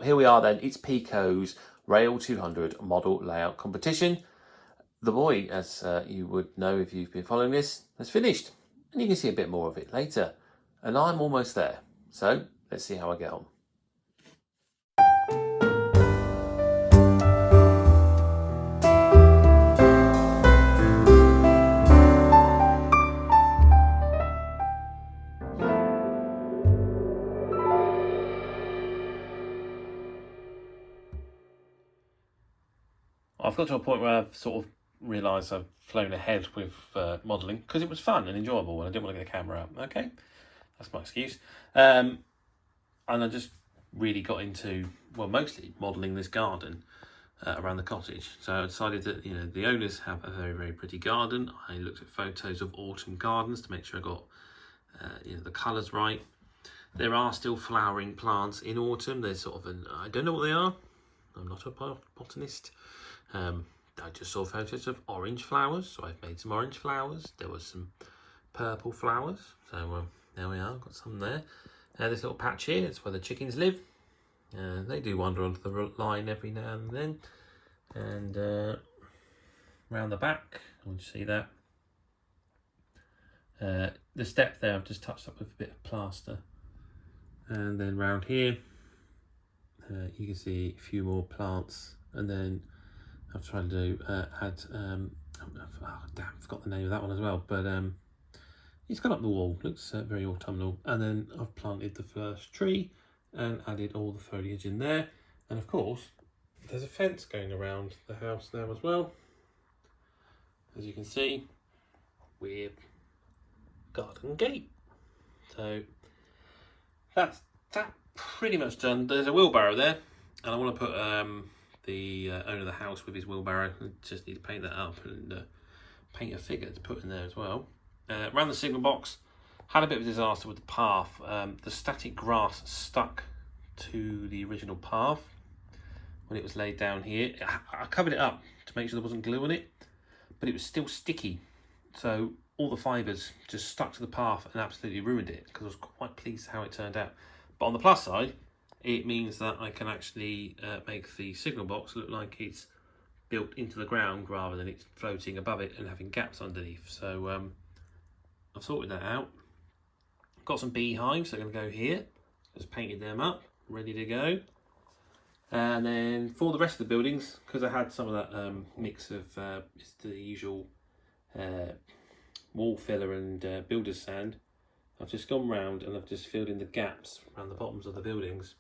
here we are then. It's Peco's Rail 200 model layout competition. The boy, as you would know if you've been following this, has finished. And you can see a bit more of it later. And I'm almost there. So let's see how I get on. I've got to a point where I've sort of realised I've flown ahead with modelling because it was fun and enjoyable and I didn't want to get the camera out. Okay, that's my excuse. And I just really got into, well, mostly modelling this garden around the cottage. So I decided that, you know, the owners have a very, very pretty garden. I looked at photos of autumn gardens to make sure I got you know, the colours right. There are still flowering plants in autumn. There's sort of I don't know what they are. I'm not a botanist. I just saw photos of orange flowers, so I've made some orange flowers. There was some purple flowers, so there we are, got some there. This little patch here, it's where the chickens live. They do wander onto the line every now and then. And round the back, you see that. The step there I've just touched up with a bit of plaster. And then round here, you can see a few more plants, and then I've tried to do add damn, I forgot the name of that one as well, but it's gone up the wall, looks very autumnal. And then I've planted the first tree and added all the foliage in there. And of course there's a fence going around the house now as well, as you can see, with garden gate. So that's that pretty much done. There's a wheelbarrow there, and I want to put the owner of the house with his wheelbarrow. I just need to paint that up and paint a figure to put in there as well. Around the signal box, had a bit of a disaster with the path. The static grass stuck to the original path when it was laid down here. I covered it up to make sure there wasn't glue on it, but it was still sticky. So all the fibres just stuck to the path and absolutely ruined it, because I was quite pleased how it turned out. But on the plus side, it means that I can actually make the signal box look like it's built into the ground rather than it's floating above it and having gaps underneath. So I've sorted that out. Got some beehives that are going to go here. Just painted them up, ready to go. And then for the rest of the buildings, because I had some of that mix of it's the usual wall filler and builder's sand, I've just gone round and I've just filled in the gaps around the bottoms of the buildings,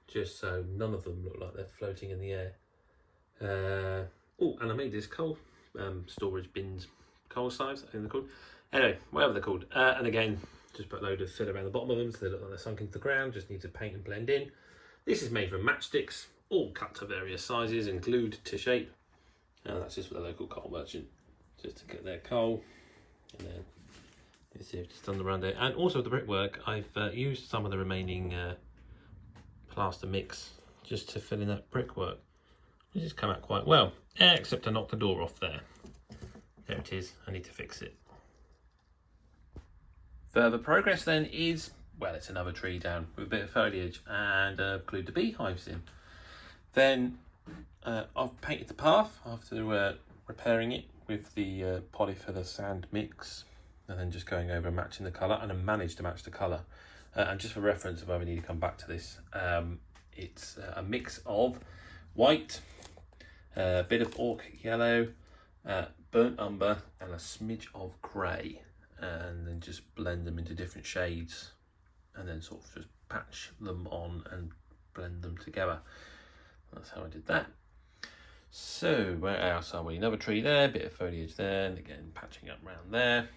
just so none of them look like they're floating in the air. Oh, and I made this coal storage bins, coal slides, I think they're called. Anyway, whatever they're called. And again, just put a load of filler around the bottom of them so they look like they're sunk into the ground, just need to paint and blend in. This is made from matchsticks, all cut to various sizes and glued to shape. And that's just for the local coal merchant, just to get their coal. And then you see I've just done the round there. And also the brickwork, I've used some of the remaining plaster mix just to fill in that brickwork, which has come out quite well, except I knocked the door off there. There it is, I need to fix it. Further progress then is, well, it's another tree down with a bit of foliage, and glued the beehives in. Then I've painted the path after repairing it with the polyfiller sand mix, and then just going over and matching the colour, and I managed to match the colour. And just for reference, if I ever need to come back to this, it's a mix of white, a bit of orc yellow, burnt umber, and a smidge of grey, and then just blend them into different shades, and then sort of just patch them on and blend them together. That's how I did that. So where else are we? Another tree there, bit of foliage there, and again patching up around there.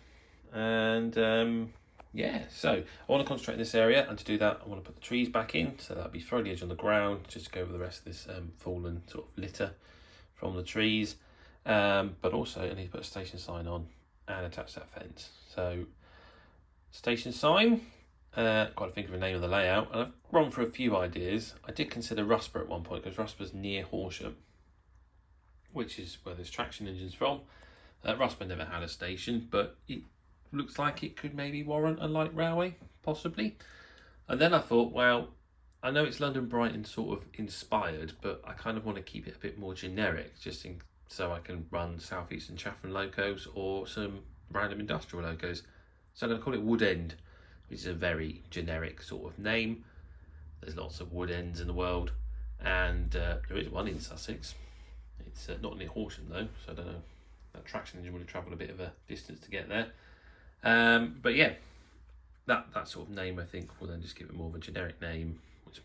And yeah, so I want to concentrate in this area, and to do that I want to put the trees back in, so that'll be foliage on the ground, just to go over the rest of this fallen sort of litter from the trees. But also I need to put a station sign on and attach that fence. So station sign, got to think of a name of the layout, and I've run for a few ideas. I did consider Rusper at one point, because Rusper's near Horsham, which is where there's traction engines from. Rusper never had a station, but it looks like it could maybe warrant a light railway, possibly. And then I thought, well, I know it's London Brighton sort of inspired, but I kind of want to keep it a bit more generic, so I can run South East and Chatham locos or some random industrial locos. So I'm going to call it Wood End, which is a very generic sort of name. There's lots of wood ends in the world, and there is one in Sussex. It's not near Horsham though, so I don't know. That traction engine would have travelled a bit of a distance to get there. But yeah, that sort of name I think will then just give it more of a generic name, which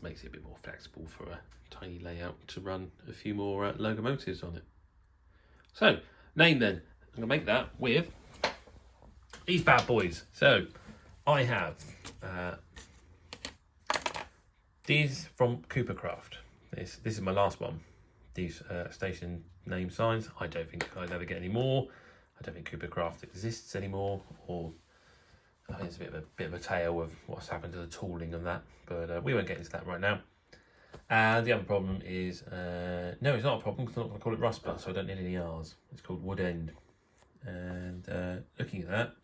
makes it a bit more flexible for a tiny layout to run a few more locomotives on it. So, name then. I'm going to make that with these bad boys. So, I have these from Coopercraft. This is my last one. These station name signs. I don't think I'll ever get any more. I don't think Coopercraft exists anymore, or I think it's a bit of a tale of what's happened to the tooling of that, but we won't get into that right now. And the other problem is, no, it's not a problem because I'm not going to call it rust butt, so I don't need any R's. It's called Wood End. And looking at that,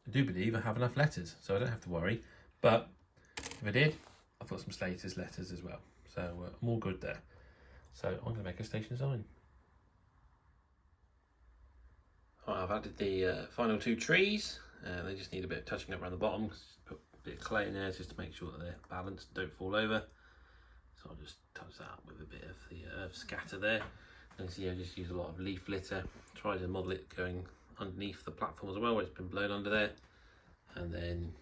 I do believe I have enough letters, so I don't have to worry. But if I did, I've got some Slater's letters as well, so I'm all good there. So I'm going to make a station sign. Right, I've added the final two trees. They just need a bit of touching up around the bottom. Just put a bit of clay in there just to make sure that they're balanced and don't fall over. So I'll just touch that up with a bit of the earth scatter there. And see, I just use a lot of leaf litter. Try to model it going underneath the platform as well, where it's been blown under there. And then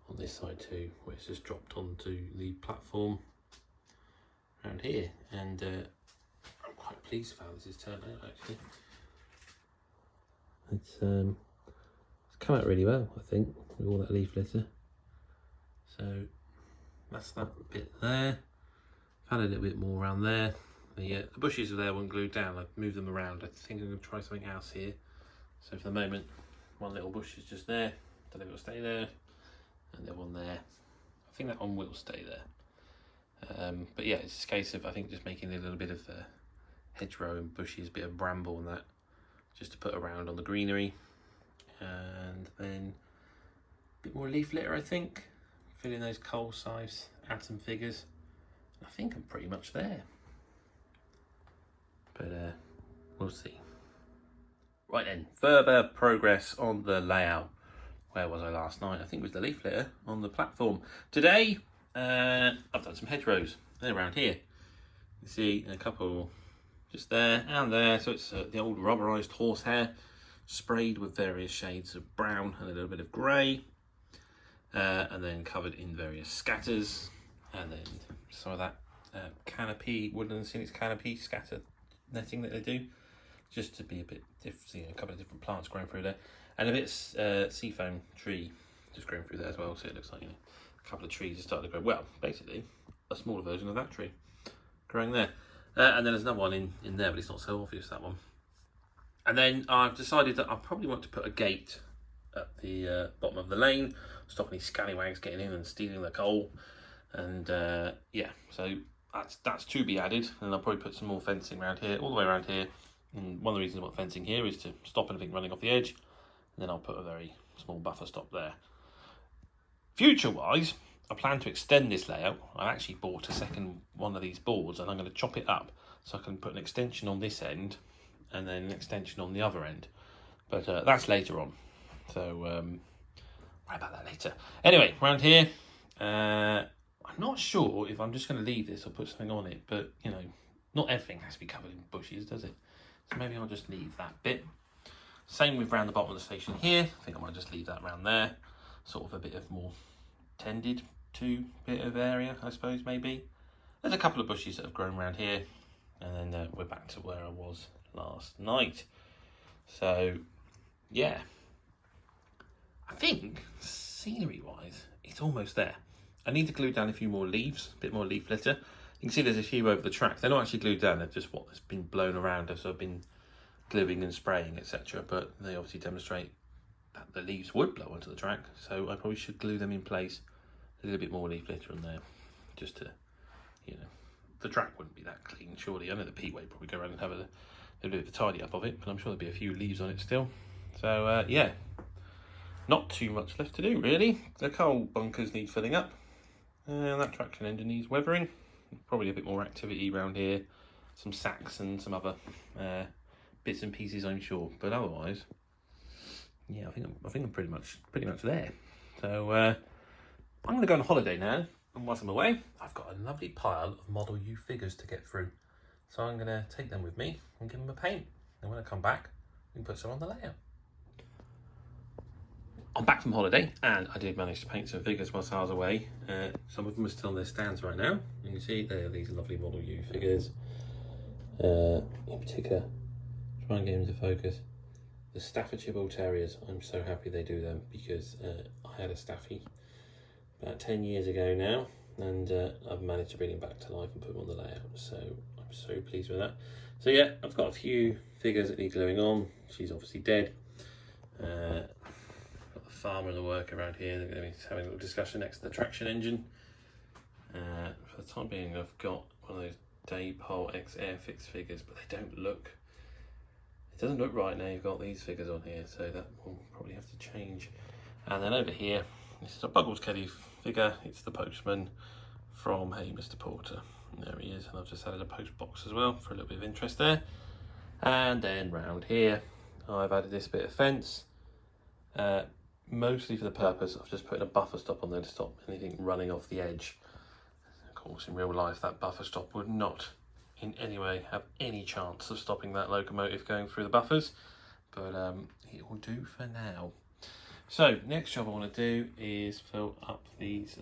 on this side too, where it's just dropped onto the platform around here. And I'm quite pleased with how this has turned out actually. It's come out really well, I think, with all that leaf litter. So that's that bit there. I've had a little bit more around there. The bushes are there, weren't glued down. I've moved them around. I think I'm going to try something else here. So for the moment, one little bush is just there. Don't know if it'll stay there. And the one there. I think that one will stay there. But yeah, it's a case of, I think, just making a little bit of hedgerow and bushes, a bit of bramble and that, just to put around on the greenery. And then a bit more leaf litter, I think. Fill in those coal scythes, add some figures. I think I'm pretty much there. But we'll see. Right then, further progress on the layout. Where was I last night? I think it was the leaf litter on the platform. Today, I've done some hedgerows. They're around here. You see a couple just there and there. So it's the old rubberized horsehair, sprayed with various shades of brown and a little bit of grey. And then covered in various scatters. And then some of that canopy, woodland scenic canopy scatter netting that they do, just to be a bit different, a couple of different plants growing through there, and a bit seafoam tree just growing through there as well. So it looks like a couple of trees are starting to grow. Well, basically a smaller version of that tree growing there. And then there's another one in there, but it's not so obvious, that one. And then I've decided that I probably want to put a gate at the bottom of the lane, stop any scallywags getting in and stealing the coal. And yeah, so that's to be added. And I'll probably put some more fencing around here, all the way around here. And one of the reasons I want fencing here is to stop anything running off the edge. And then I'll put a very small buffer stop there. Future-wise, I plan to extend this layout. I actually bought a second one of these boards, and I'm going to chop it up so I can put an extension on this end and then an extension on the other end. But that's later on. So worry about that later. Anyway, around here, I'm not sure if I'm just going to leave this or put something on it, but you know, not everything has to be covered in bushes, does it? So maybe I'll just leave that bit. Same with round the bottom of the station here. I think I might just leave that around there. Sort of a bit of more tended to bit of area, I suppose, maybe. There's a couple of bushes that have grown around here. And then we're back to where I was last night. So, yeah. I think, scenery-wise, it's almost there. I need to glue down a few more leaves, a bit more leaf litter. You can see there's a few over the track. They're not actually glued down, they're just what has been blown around as I've been gluing and spraying, etc. But they obviously demonstrate that the leaves would blow onto the track, so I probably should glue them in place. A little bit more leaf litter on there, just to, you know, the track wouldn't be that clean, surely. I know the Pete would probably go around and have a bit of a tidy up of it, but I'm sure there'll be a few leaves on it still. So, yeah, not too much left to do, really. The coal bunkers need filling up. That traction engine needs weathering. Probably a bit more activity around here. Some sacks and some other bits and pieces, I'm sure. But otherwise, yeah, I think I'm pretty much there. So I'm going to go on holiday now. And whilst I'm away, I've got a lovely pile of Model U figures to get through. So I'm going to take them with me and give them a paint. And when I come back, we can put some on the layout. I'm back from holiday and I did manage to paint some figures whilst I was away. Some of them are still on their stands right now. You can see there are these lovely Model U figures. In particular, try and get into focus. The Staffordshire Bull Terriers, I'm so happy they do them because I had a Staffy about 10 years ago now, and I've managed to bring him back to life and put him on the layout, so I'm so pleased with that. So yeah, I've got a few figures that need gluing on. She's obviously dead. Got the farmer and the worker around here. They're going to be having a little discussion next to the traction engine. For the time being, I've got one of those Daypole X Airfix figures, but they don't look, it doesn't look right now. You've got these figures on here, so that will probably have to change. And then over here, this is a Buggles Kelly figure. It's the postman from Hey Mr. Porter. And there he is, and I've just added a post box as well for a little bit of interest there. And then round here, I've added this bit of fence, mostly for the purpose of just putting a buffer stop on there to stop anything running off the edge. Of course, in real life, that buffer stop would not in any way have any chance of stopping that locomotive going through the buffers, but it will do for now. So next job I want to do is fill up these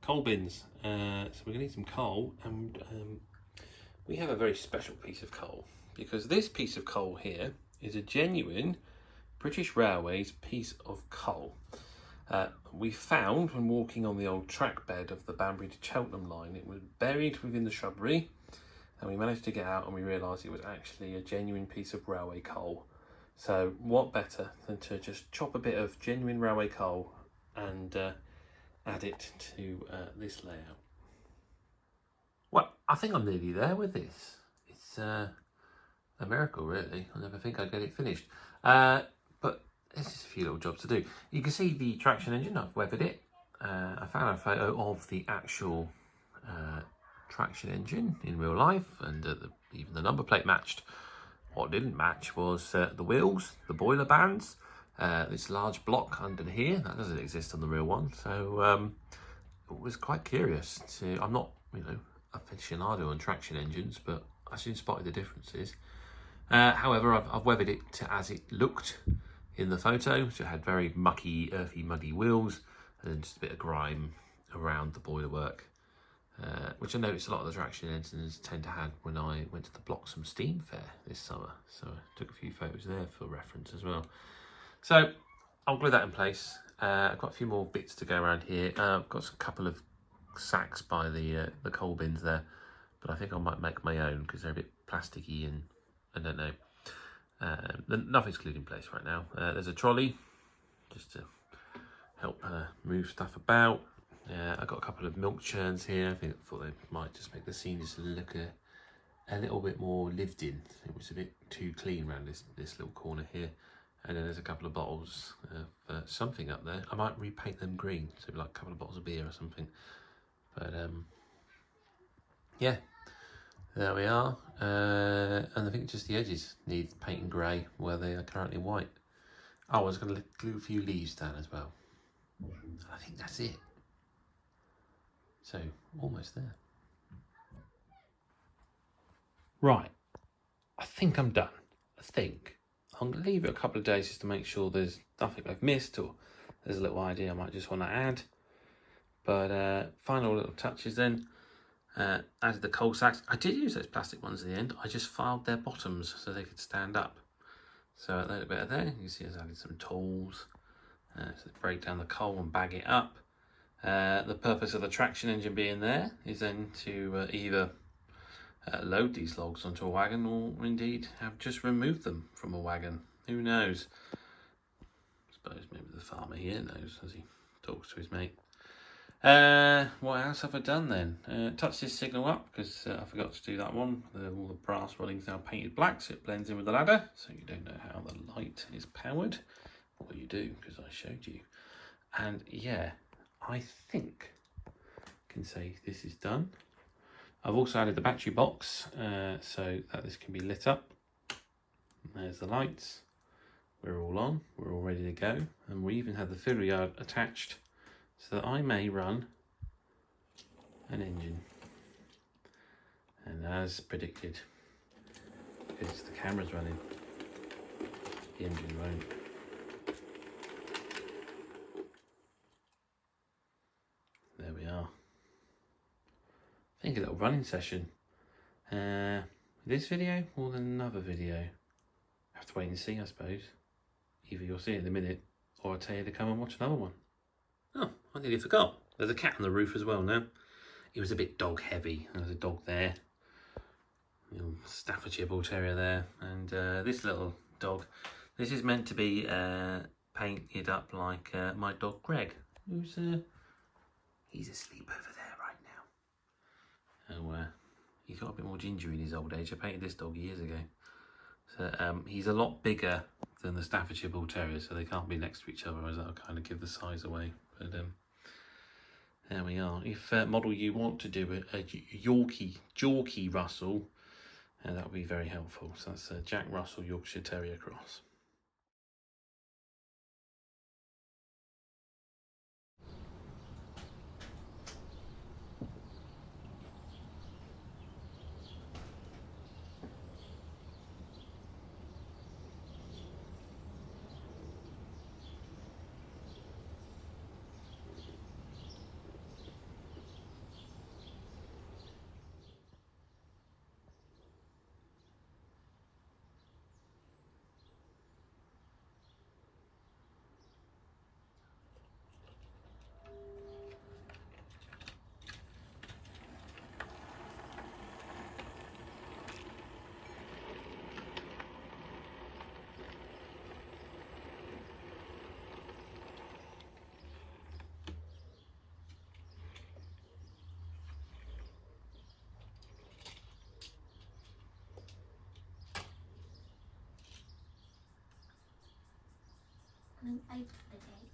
coal bins. So we're going to need some coal, and we have a very special piece of coal, because this piece of coal here is a genuine British Railways piece of coal. We found when walking on the old track bed of the Banbury to Cheltenham line, it was buried within the shrubbery, and we managed to get out and we realised it was actually a genuine piece of railway coal. So what better than to just chop a bit of genuine railway coal and add it to this layout. Well, I think I'm nearly there with this. It's a miracle, really. I never think I'd get it finished. But there's just a few little jobs to do. You can see the traction engine, I've weathered it. I found a photo of the actual traction engine in real life, and even the number plate matched. What didn't match was the wheels, the boiler bands, this large block under here. That doesn't exist on the real one. So it was quite curious to, I'm not, aficionado on traction engines, but I soon spotted the differences. However, I've weathered it to as it looked in the photo. So it had very mucky, earthy, muddy wheels, and then just a bit of grime around the boiler work. Which I noticed a lot of the traction engines tend to have when I went to the Bloxham Steam Fair this summer. So I took a few photos there for reference as well. So I'll glue that in place. I've got a few more bits to go around here. I've got a couple of sacks by the coal bins there, but I think I might make my own because they're a bit plasticky and I don't know. Nothing's glued in place right now. There's a trolley just to help move stuff about. I've got a couple of milk churns here. I thought they might just make the scene just look a little bit more lived in. It was a bit too clean around this little corner here. And then there's a couple of bottles of something up there. I might repaint them green, so like a couple of bottles of beer or something. But yeah, there we are. And I think just the edges need painting grey where they are currently white. Oh, I was going to glue a few leaves down as well. I think that's it. So, almost there. Right, I think I'm done. I'm going to leave it a couple of days just to make sure there's nothing I've missed, or there's a little idea I might just want to add. But final little touches then. Added the coal sacks. I did use those plastic ones in the end. I just filed their bottoms so they could stand up. So a little bit of there. You can see I've added some tools. So break down the coal and bag it up. The purpose of the traction engine being there is then to either load these logs onto a wagon, or indeed have just removed them from a wagon. Who knows? I suppose maybe the farmer here knows as he talks to his mate. What else have I done then? Touched this signal up because I forgot to do that one. All the brass rolling's now painted black, so it blends in with the ladder, so you don't know how the light is powered. Well, you do, because I showed you. And yeah, I think can say this is done. I've also added the battery box so that this can be lit up. There's the lights. We're all on, we're all ready to go, and we even have the fiddle yard attached so that I may run an engine. And as predicted, because the camera's running, the engine won't. There we are. I think a little running session. This video more than another video. Have to wait and see, I suppose. Either you'll see it in a minute, or I'll tell you to come and watch another one. Oh, I nearly forgot. There's a cat on the roof as well now. It was a bit dog heavy. There's a dog there. Little Staffordshire Bull Terrier there. And this little dog. This is meant to be painted up like my dog Greg, who's he's asleep over there right now. So he's got a bit more ginger in his old age. I painted this dog years ago. So he's a lot bigger than the Staffordshire Bull Terrier, so they can't be next to each other, as that'll kind of give the size away. But there we are. If model you want to do a Yorkie Russell, that would be very helpful. So that's a Jack Russell Yorkshire Terrier cross. Open the gate.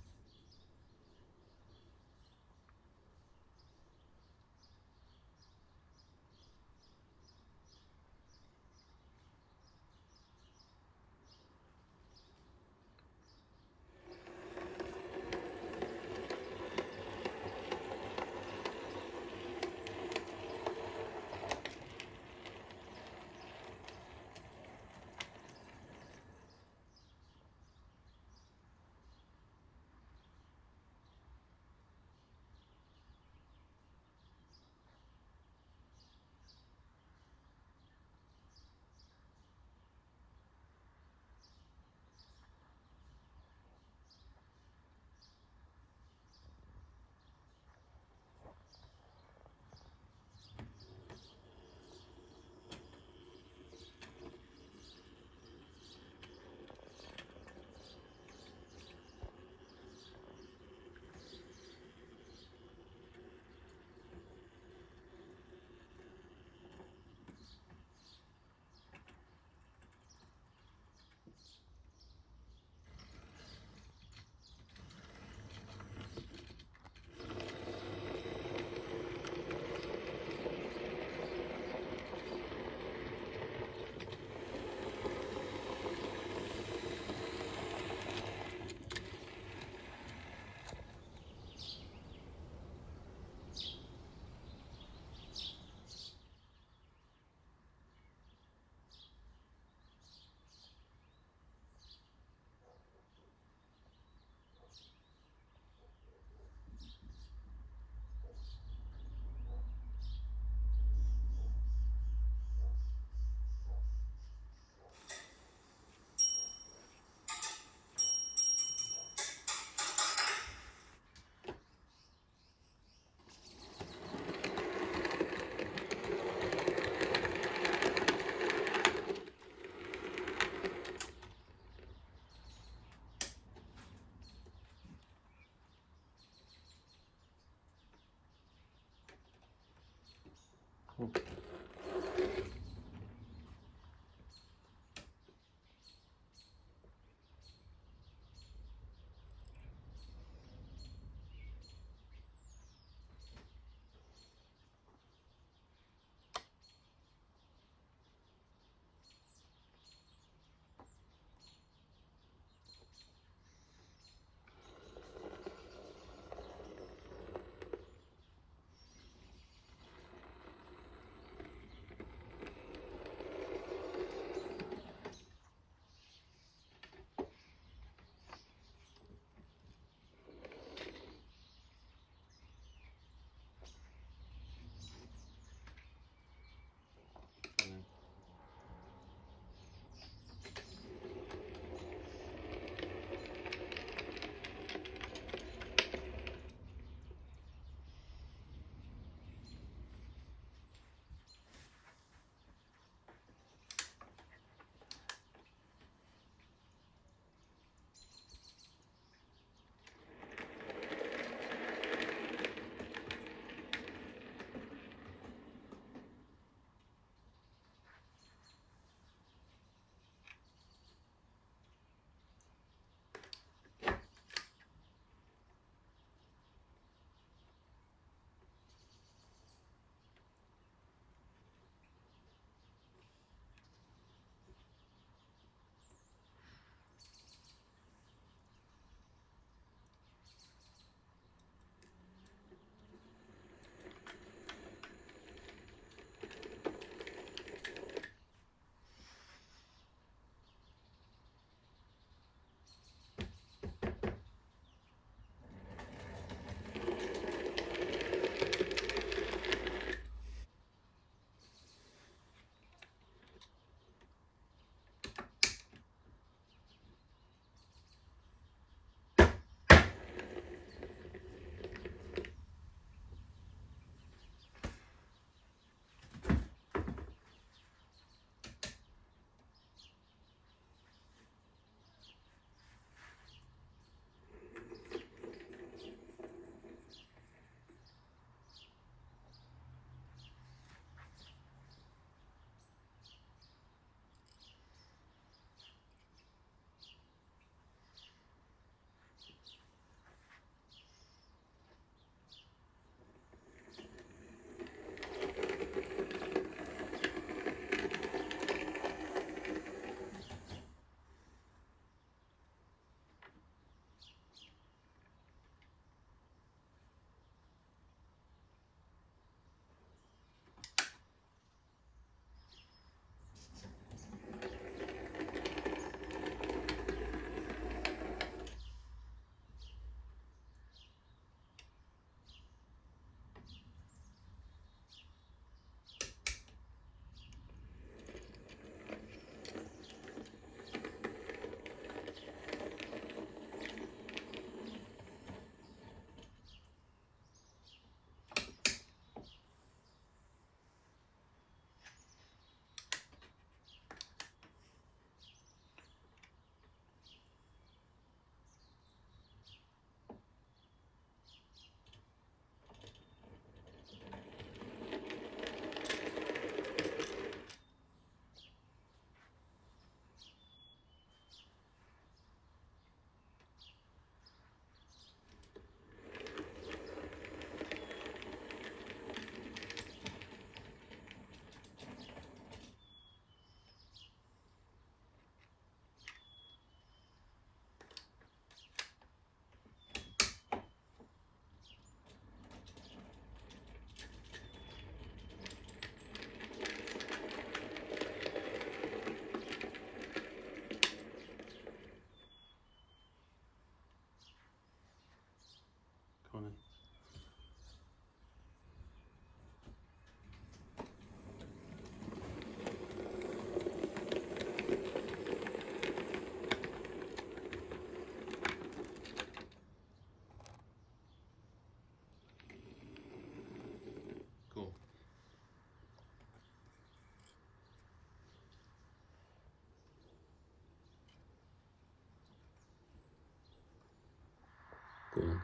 Go on.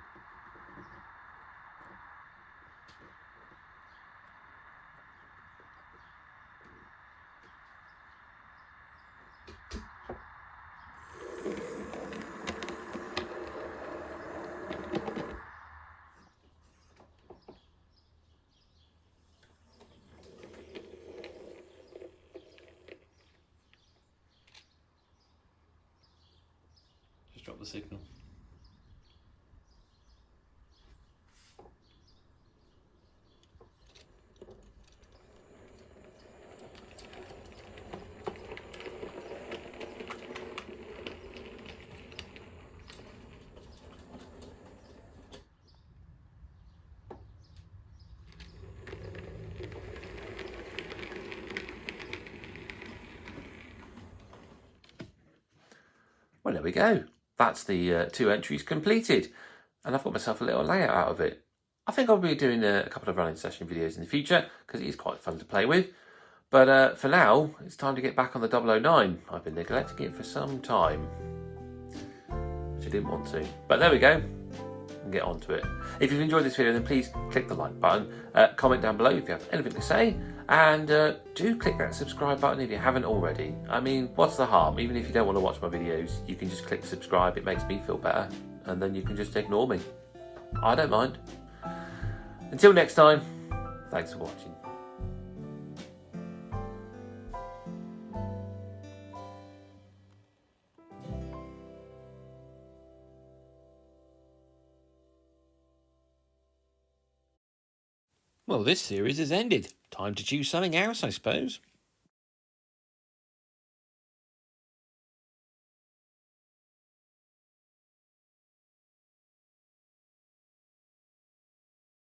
Just drop the signal. Well, there we go. That's the 2 entries completed. And I've got myself a little layout out of it. I think I'll be doing a couple of running session videos in the future because it is quite fun to play with. But for now, it's time to get back on the 009. I've been neglecting it for some time, which I didn't want to. But there we go. And get on to it. If you've enjoyed this video, then please click the like button. Comment down below if you have anything to say. And do click that subscribe button if you haven't already. I mean, what's the harm? Even if you don't want to watch my videos, you can just click subscribe. It makes me feel better. And then you can just ignore me. I don't mind. Until next time, thanks for watching. Well, this series has ended. Time to choose something else, I suppose.